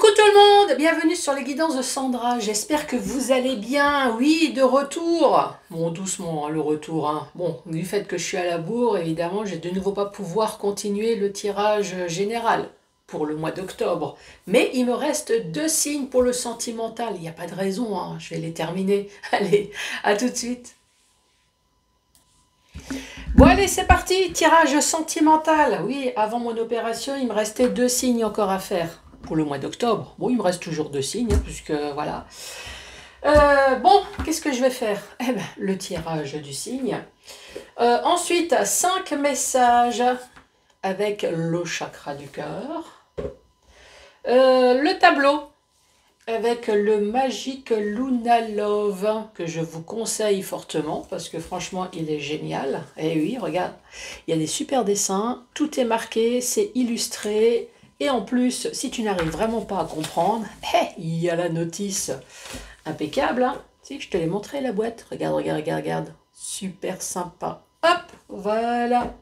Coucou tout le monde, bienvenue sur les guidances de Sandra, j'espère que vous allez bien, oui, de retour, bon doucement hein, le retour, hein. Bon, du fait que je suis à la bourre, évidemment, je vais de nouveau pas pouvoir continuer le tirage général pour le mois d'octobre, mais il me reste 2 signes pour le sentimental, il n'y a pas de raison, hein, je vais les terminer, allez, à tout de suite. Bon allez, c'est parti, tirage sentimental. Oui, avant mon opération, il me restait 2 signes encore à faire pour le mois d'octobre. Bon, il me reste toujours 2 signes, hein, puisque voilà. Bon, qu'est-ce que je vais faire? Eh ben, le tirage du signe. Ensuite, 5 messages avec le chakra du cœur. Le tableau avec le Magic Luna Love que je vous conseille fortement parce que franchement il est génial. Et oui, regarde, il y a des super dessins, tout est marqué, c'est illustré et en plus si tu n'arrives vraiment pas à comprendre, il y a la notice impeccable. Hein. Si, je te l'ai montré la boîte, regarde, regarde, regarde, regarde, super sympa. Hop, voilà.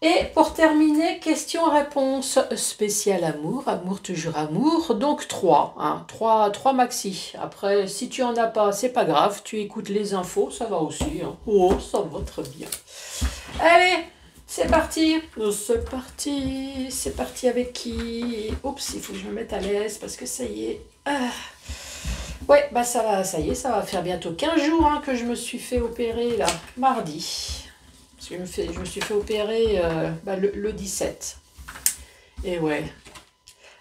Et pour terminer, question-réponse spéciale amour, amour toujours amour, donc 3, hein, 3 maxi. Après, si tu en as pas, c'est pas grave, tu écoutes les infos, ça va aussi. Hein. Oh, ça va très bien. Allez, c'est parti. C'est parti avec qui? Oups, il faut que je me mette à l'aise parce que ça y est. Ouais, bah ça y est, ça va faire bientôt 15 jours hein, que je me suis fait opérer là, mardi. Je me suis fait opérer le 17. Et ouais,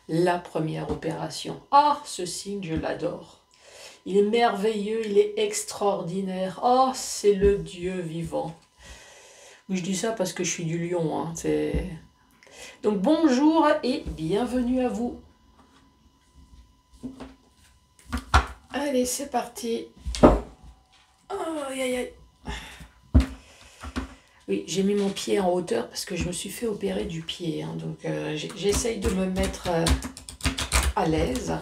la première opération. Ah, ce signe, je l'adore. Il est merveilleux, il est extraordinaire. Oh, c'est le Dieu vivant. Oui, je dis ça parce que je suis du Lion. Hein, donc bonjour et bienvenue à vous. Allez, c'est parti. Oh, aïe, aïe, aïe. Oui, j'ai mis mon pied en hauteur parce que je me suis fait opérer du pied. Hein, donc j'essaye de me mettre à l'aise.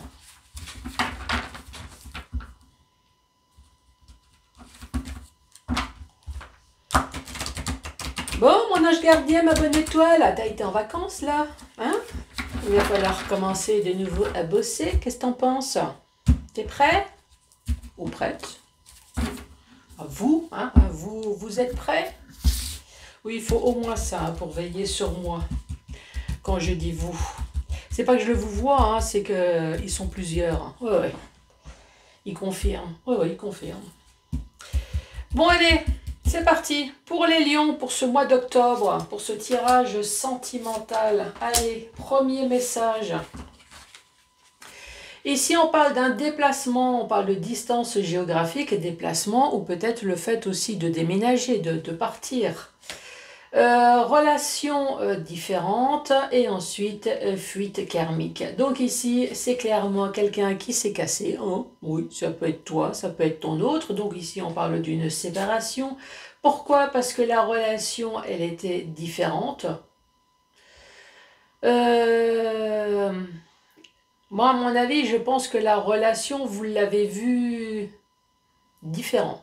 Bon, mon ange gardien, ma bonne étoile, t'as été en vacances là, hein? Il va falloir commencer de nouveau à bosser. Qu'est-ce que t'en penses? T'es prêt? Ou prête? Vous, hein? Vous êtes prêts? Oui, il faut au moins ça hein, pour veiller sur moi. Quand je dis vous, c'est pas que je le vous vois, hein, c'est qu'ils sont plusieurs. Ouais, ouais. Ils confirment. Ouais, ouais, ils confirment. Bon, allez, c'est parti. Pour les lions, pour ce mois d'octobre, pour ce tirage sentimental. Allez, premier message. Ici, on parle d'un déplacement, on parle de distance géographique et déplacement, ou peut-être le fait aussi de déménager, de partir. Relations différentes et ensuite fuite karmique. Donc ici, c'est clairement quelqu'un qui s'est cassé. Hein. Oui, ça peut être toi, ça peut être ton autre. Donc ici, on parle d'une séparation. Pourquoi? Parce que la relation, elle était différente. Moi, à mon avis, je pense que la relation, vous l'avez vue différente.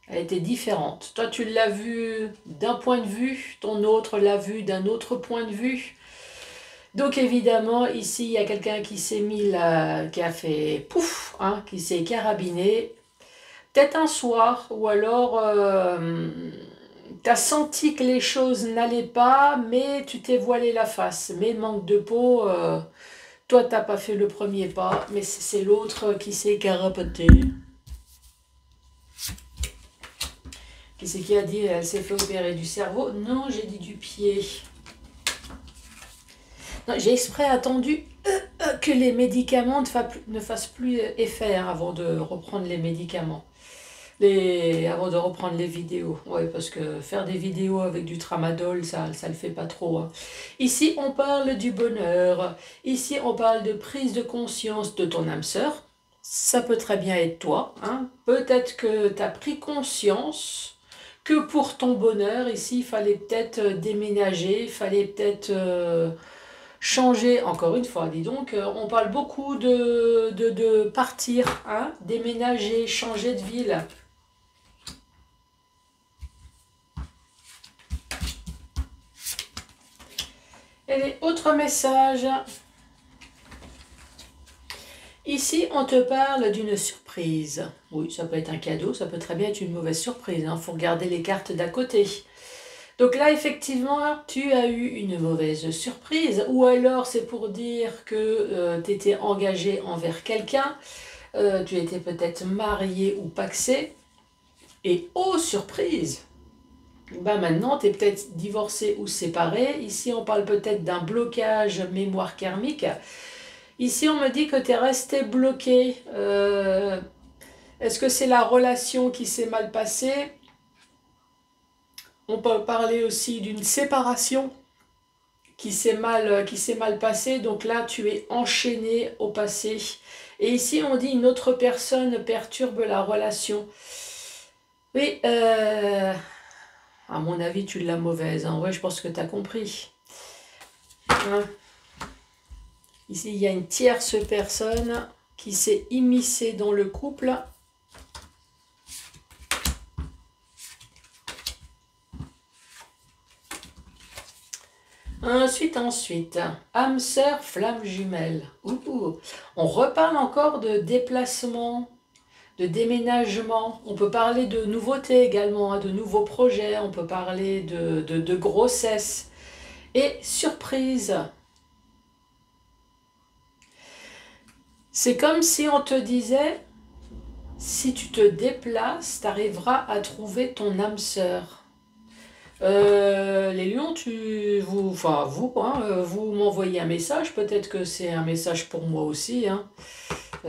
Elle était différente. Toi, tu l'as vue d'un point de vue, ton autre l'a vue d'un autre point de vue. Donc évidemment, ici, il y a quelqu'un qui s'est mis là, qui a fait pouf, hein, qui s'est carabiné. Peut-être un soir, ou alors tu as senti que les choses n'allaient pas, mais tu t'es voilé la face. Mais manque de peau, toi, tu n'as pas fait le premier pas, mais c'est l'autre qui s'est carapaté. Qui c'est qui a dit elle s'est fait opérer du cerveau? Non, j'ai dit du pied. J'ai exprès attendu que les médicaments ne fassent plus effet hein, avant de reprendre les médicaments. Avant de reprendre les vidéos. Ouais, parce que faire des vidéos avec du tramadol, ça le fait pas trop. Hein. Ici, on parle du bonheur. Ici, on parle de prise de conscience de ton âme sœur. Ça peut très bien être toi. Hein. Peut-être que tu as pris conscience que pour ton bonheur, ici, il fallait peut-être déménager, il fallait peut-être changer, encore une fois, dis donc, on parle beaucoup de partir, hein, déménager, changer de ville. Et les autres messages. Ici, on te parle d'une surprise. Oui, ça peut être un cadeau, ça peut très bien être une mauvaise surprise. Faut regarder les cartes d'à côté. Donc là, effectivement, tu as eu une mauvaise surprise. Ou alors, c'est pour dire que tu étais engagé envers quelqu'un. Tu étais peut-être marié ou pacsé. Et oh, surprise! Bah maintenant, tu es peut-être divorcé ou séparé. Ici, on parle peut-être d'un blocage mémoire karmique. Ici, on me dit que tu es resté bloqué. Est-ce que c'est la relation qui s'est mal passée? On peut parler aussi d'une séparation qui s'est mal passée. Donc là, tu es enchaîné au passé. Et ici, on dit une autre personne perturbe la relation. Oui, à mon avis, tu l'as mauvaise. Hein. Ouais, je pense que tu as compris. Hein. Ici, il y a une tierce personne qui s'est immiscée dans le couple. Ensuite, âme sœur, flamme jumelle. On reparle encore de déplacement, de déménagement. On peut parler de nouveautés également, hein, de nouveaux projets. On peut parler de grossesse. Et surprise. C'est comme si on te disait, si tu te déplaces, tu arriveras à trouver ton âme sœur. Les lions, vous m'envoyez un message, peut-être que c'est un message pour moi aussi. Hein.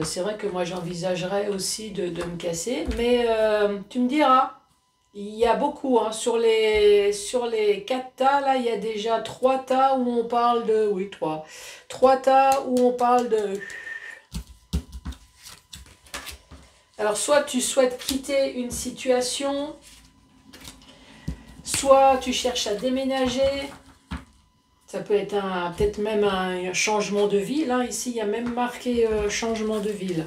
C'est vrai que moi j'envisagerais aussi de me casser, mais tu me diras, il y a beaucoup, hein, sur les 4 tas, là il y a déjà 3 tas où on parle de, oui 3 tas où on parle de... Alors soit tu souhaites quitter une situation, soit tu cherches à déménager, ça peut être peut-être même un changement de ville. Hein. Ici, il y a même marqué changement de ville.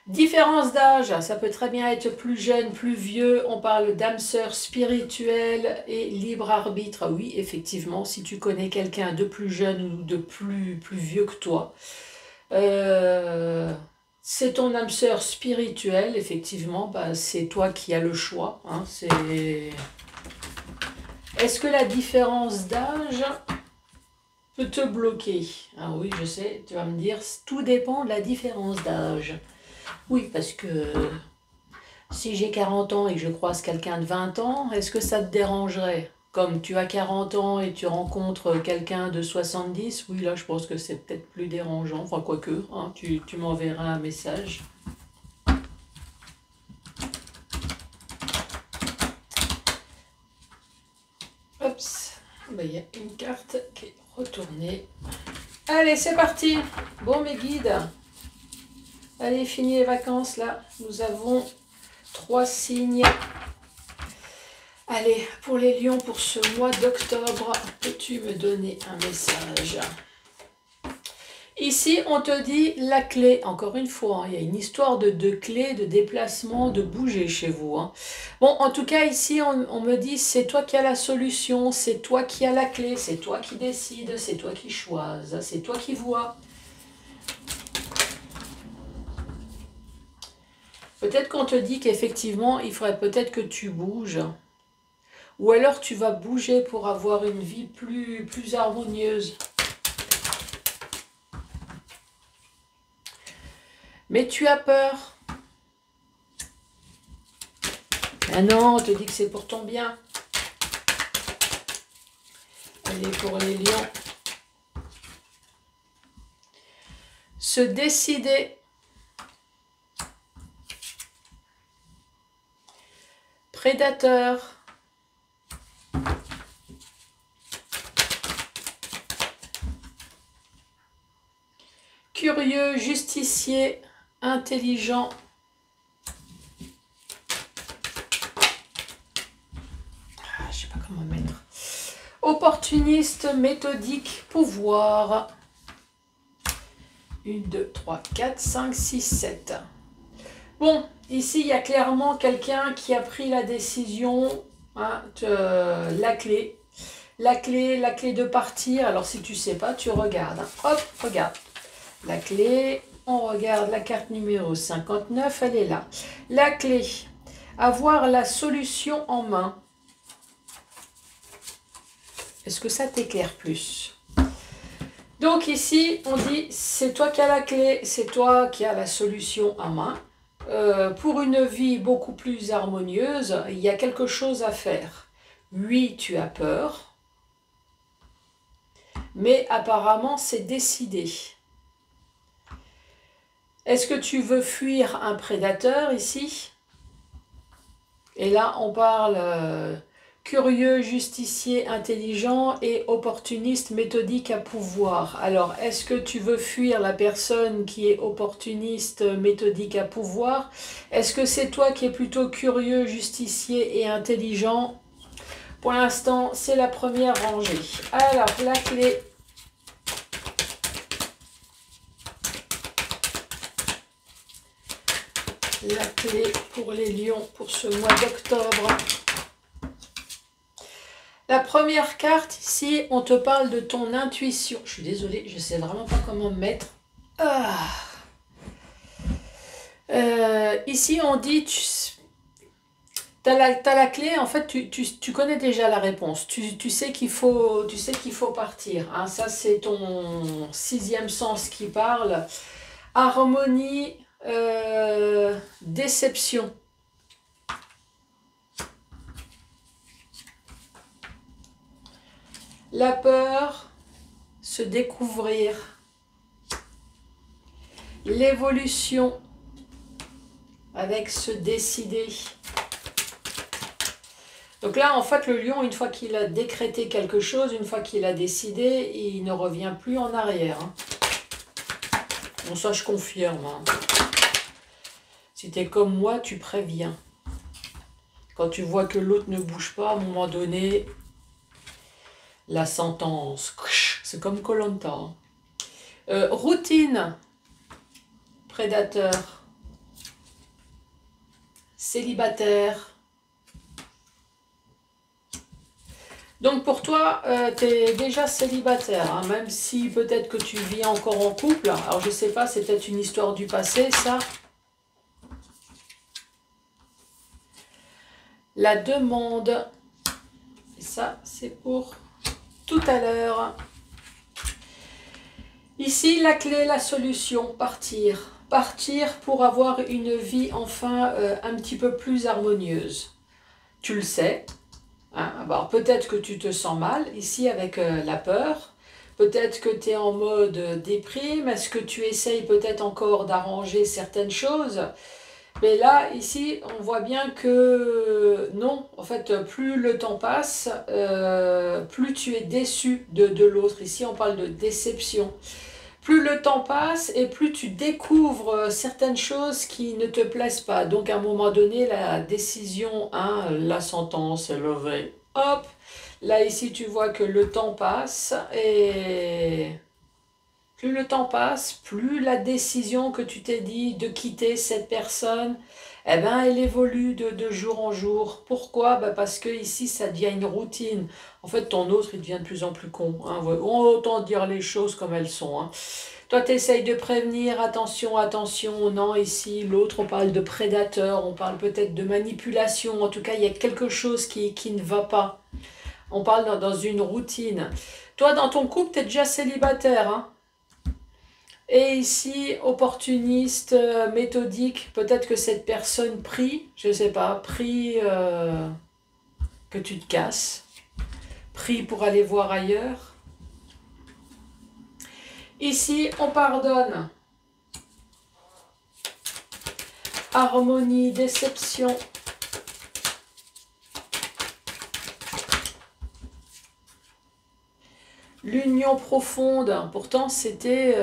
Différence d'âge, ça peut très bien être plus jeune, plus vieux. On parle d'âme sœur spirituelle et libre arbitre. Oui, effectivement, si tu connais quelqu'un de plus jeune ou de plus vieux que toi, c'est ton âme sœur spirituelle, effectivement, bah, c'est toi qui as le choix. Hein, Est-ce que la différence d'âge peut te bloquer? Ah oui, je sais, tu vas me dire, tout dépend de la différence d'âge. Oui, parce que si j'ai 40 ans et que je croise quelqu'un de 20 ans, est-ce que ça te dérangerait? Comme tu as 40 ans et tu rencontres quelqu'un de 70, oui, là, je pense que c'est peut-être plus dérangeant. Enfin, quoique, hein, tu m'enverras un message. Oups, ben, il y a une carte qui est retournée. Allez, c'est parti. Bon, mes guides. Allez, fini les vacances, là. Nous avons 3 signes. Allez, pour les lions, pour ce mois d'octobre, peux-tu me donner un message? Ici, on te dit la clé. Encore une fois, hein, il y a une histoire de clé, de déplacement, de bouger chez vous. Hein. Bon, en tout cas, ici, on me dit, c'est toi qui as la solution, c'est toi qui as la clé, c'est toi qui décides, c'est toi qui choisis, c'est toi qui vois. Peut-être qu'on te dit qu'effectivement, il faudrait peut-être que tu bouges. Ou alors tu vas bouger pour avoir une vie plus harmonieuse. Mais tu as peur. Ah non, on te dit que c'est pour ton bien. Allez, pour les lions. Se décider. Prédateur. Curieux, justicier, intelligent. Je sais pas comment mettre. Opportuniste, méthodique, pouvoir. 1, 2, 3, 4, 5, 6, 7. Bon, ici, il y a clairement quelqu'un qui a pris la décision, hein, la clé de partir. Alors, si tu sais pas, tu regardes. Hein. Hop, regarde. La clé, on regarde la carte numéro 59, elle est là. La clé, avoir la solution en main. Est-ce que ça t'éclaire plus? Donc ici, on dit, c'est toi qui as la clé, c'est toi qui as la solution en main. Pour une vie beaucoup plus harmonieuse, il y a quelque chose à faire. Oui, tu as peur, mais apparemment, c'est décidé. Est-ce que tu veux fuir un prédateur ici? Et là, on parle curieux, justicier, intelligent et opportuniste, méthodique à pouvoir. Alors, est-ce que tu veux fuir la personne qui est opportuniste, méthodique à pouvoir? Est-ce que c'est toi qui es plutôt curieux, justicier et intelligent? Pour l'instant, c'est la première rangée. Alors, la clé. La clé pour les lions pour ce mois d'octobre. La première carte, ici, on te parle de ton intuition. Je suis désolée, je ne sais vraiment pas comment me mettre. Ici, on dit, tu as la clé, en fait, tu connais déjà la réponse. Tu sais qu'il faut partir. Hein. Ça, c'est ton sixième sens qui parle. Harmonie, déception. La peur, se découvrir. L'évolution, avec se décider. Donc là, en fait, le lion, une fois qu'il a décrété quelque chose, une fois qu'il a décidé, il ne revient plus en arrière. Hein. Bon, ça, je confirme. Hein. Si tu es comme moi, tu préviens. Quand tu vois que l'autre ne bouge pas, à un moment donné, la sentence, c'est comme koh routine, prédateur, célibataire. Donc pour toi, tu es déjà célibataire, hein, même si peut-être que tu vis encore en couple. Alors je sais pas, c'est peut-être une histoire du passé, ça. La demande. Et ça, c'est pour tout à l'heure. Ici, la clé, la solution, partir. Partir pour avoir une vie enfin un petit peu plus harmonieuse. Tu le sais. Hein? Alors peut-être que tu te sens mal ici avec la peur. Peut-être que tu es en mode déprime. Est-ce que tu essayes peut-être encore d'arranger certaines choses? Mais là, ici, on voit bien que non, en fait, plus le temps passe, plus tu es déçu de l'autre. Ici, on parle de déception. Plus le temps passe et plus tu découvres certaines choses qui ne te plaisent pas. Donc, à un moment donné, la décision, hein, la sentence est levée. Hop, là, ici, tu vois que le temps passe et... Plus le temps passe, plus la décision que tu t'es dit de quitter cette personne, eh ben, elle évolue de jour en jour. Pourquoi? Ben parce que ici, ça devient une routine. En fait, ton autre, il devient de plus en plus con. Hein. Autant dire les choses comme elles sont. Hein. Toi, tu essayes de prévenir, attention, attention. Non, ici, l'autre, on parle de prédateur, on parle peut-être de manipulation. En tout cas, il y a quelque chose qui ne va pas. On parle dans une routine. Toi, dans ton couple, tu es déjà célibataire, hein. Et ici, opportuniste, méthodique, peut-être que cette personne prie, je ne sais pas, prie que tu te casses, prie pour aller voir ailleurs. Ici, on pardonne. Harmonie, déception. L'union profonde, pourtant c'était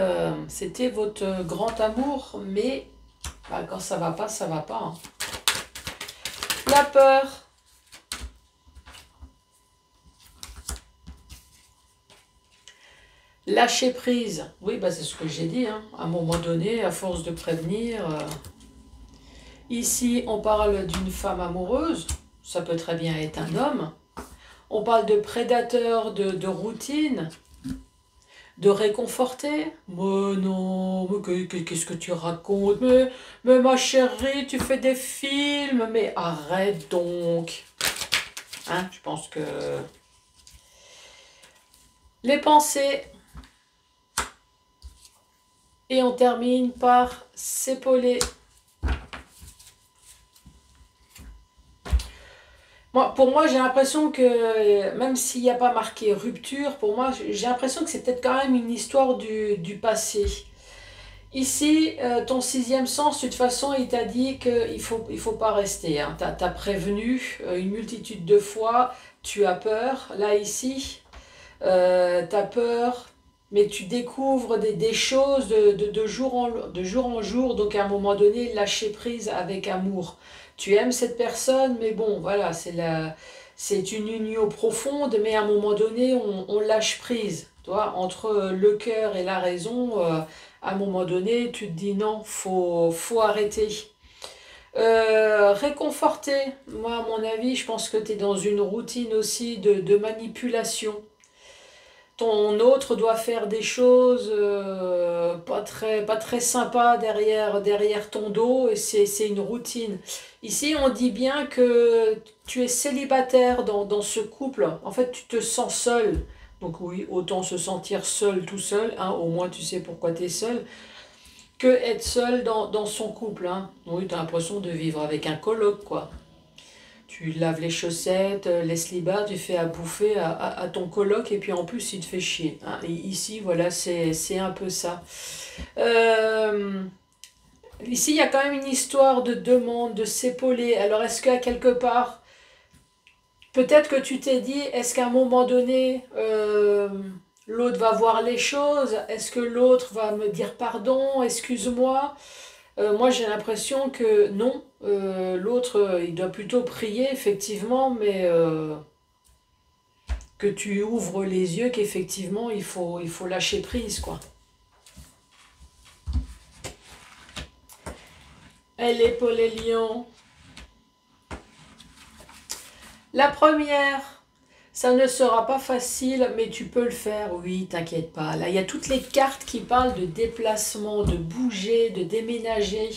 votre grand amour, mais bah, quand ça va pas, ça va pas. Hein. La peur. Lâcher prise. Oui, bah, c'est ce que j'ai dit. Hein. À un moment donné, à force de prévenir. Ici, on parle d'une femme amoureuse. Ça peut très bien être un homme. On parle de prédateur, de routine. de réconforter. Mais non, mais qu'est-ce que tu racontes? Mais ma chérie, tu fais des films, mais arrête donc. Hein, je pense que les pensées, et on termine par s'épauler. Pour moi, j'ai l'impression que, même s'il n'y a pas marqué rupture, pour moi, j'ai l'impression que c'est peut-être quand même une histoire du passé. Ici, ton sixième sens, de toute façon, il t'a dit qu'il faut pas rester. Hein. T'as prévenu une multitude de fois, tu as peur. Là, ici, tu as peur, mais tu découvres des choses de jour en jour. Donc, à un moment donné, lâcher prise avec amour. Tu aimes cette personne, mais bon, voilà, c'est une union profonde, mais à un moment donné, on lâche prise. Toi, entre le cœur et la raison, à un moment donné, tu te dis non, faut arrêter. Réconforter, moi, à mon avis, je pense que tu es dans une routine aussi de manipulation. Ton autre doit faire des choses pas très sympas derrière ton dos et c'est une routine. Ici, on dit bien que tu es célibataire dans ce couple. En fait, tu te sens seul. Donc oui, autant se sentir seul tout seul, hein, au moins tu sais pourquoi tu es seul, que être seul dans son couple. Hein. Oui, tu as l'impression de vivre avec un coloc, quoi. Tu laves les chaussettes, les slibards, tu fais à bouffer à ton coloc et puis en plus il te fait chier. Hein. Et ici, voilà, c'est un peu ça. Euh, Ici, il y a quand même une histoire de demande, de s'épauler. Alors, est-ce qu'à quelque part, peut-être que tu t'es dit, est-ce qu'à un moment donné, l'autre va voir les choses? Est-ce que l'autre va me dire pardon, excuse-moi? Moi, j'ai l'impression que non. L'autre, il doit plutôt prier, effectivement, mais que tu ouvres les yeux, qu'effectivement, il faut lâcher prise, quoi. Elle est Paul et Lion. La première, ça ne sera pas facile, mais tu peux le faire, oui, t'inquiète pas. Là, il y a toutes les cartes qui parlent de déplacement, de bouger, de déménager,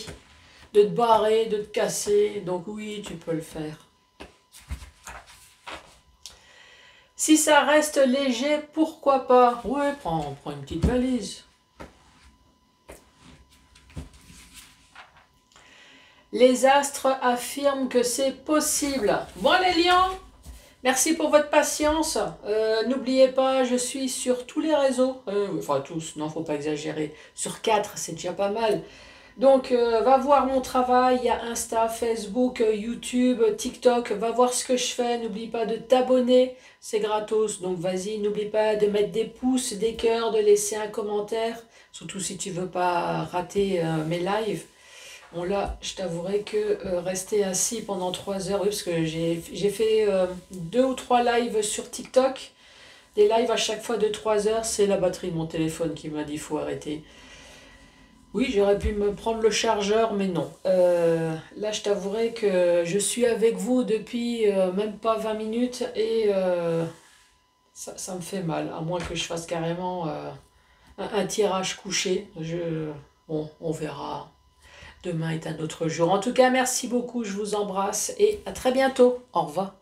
de te barrer, de te casser. Donc oui, tu peux le faire. Si ça reste léger, pourquoi pas? Ouais, prends une petite valise. Les astres affirment que c'est possible. Bon les lions, merci pour votre patience. N'oubliez pas, je suis sur tous les réseaux. Enfin tous, non, faut pas exagérer. Sur 4, c'est déjà pas mal. Donc, va voir mon travail, il y a Insta, Facebook, YouTube, TikTok, va voir ce que je fais, n'oublie pas de t'abonner, c'est gratos, donc vas-y, n'oublie pas de mettre des pouces, des cœurs, de laisser un commentaire, surtout si tu veux pas rater mes lives. Bon là, je t'avouerai que rester assis pendant 3 heures, oui, parce que j'ai fait 2 ou 3 lives sur TikTok, des lives à chaque fois de 3 heures, c'est la batterie de mon téléphone qui m'a dit faut arrêter. Oui, j'aurais pu me prendre le chargeur, mais non. Là, je t'avouerai que je suis avec vous depuis même pas 20 minutes et ça me fait mal, à moins que je fasse carrément un tirage couché. Bon, on verra. Demain est un autre jour. En tout cas, merci beaucoup, je vous embrasse et à très bientôt. Au revoir.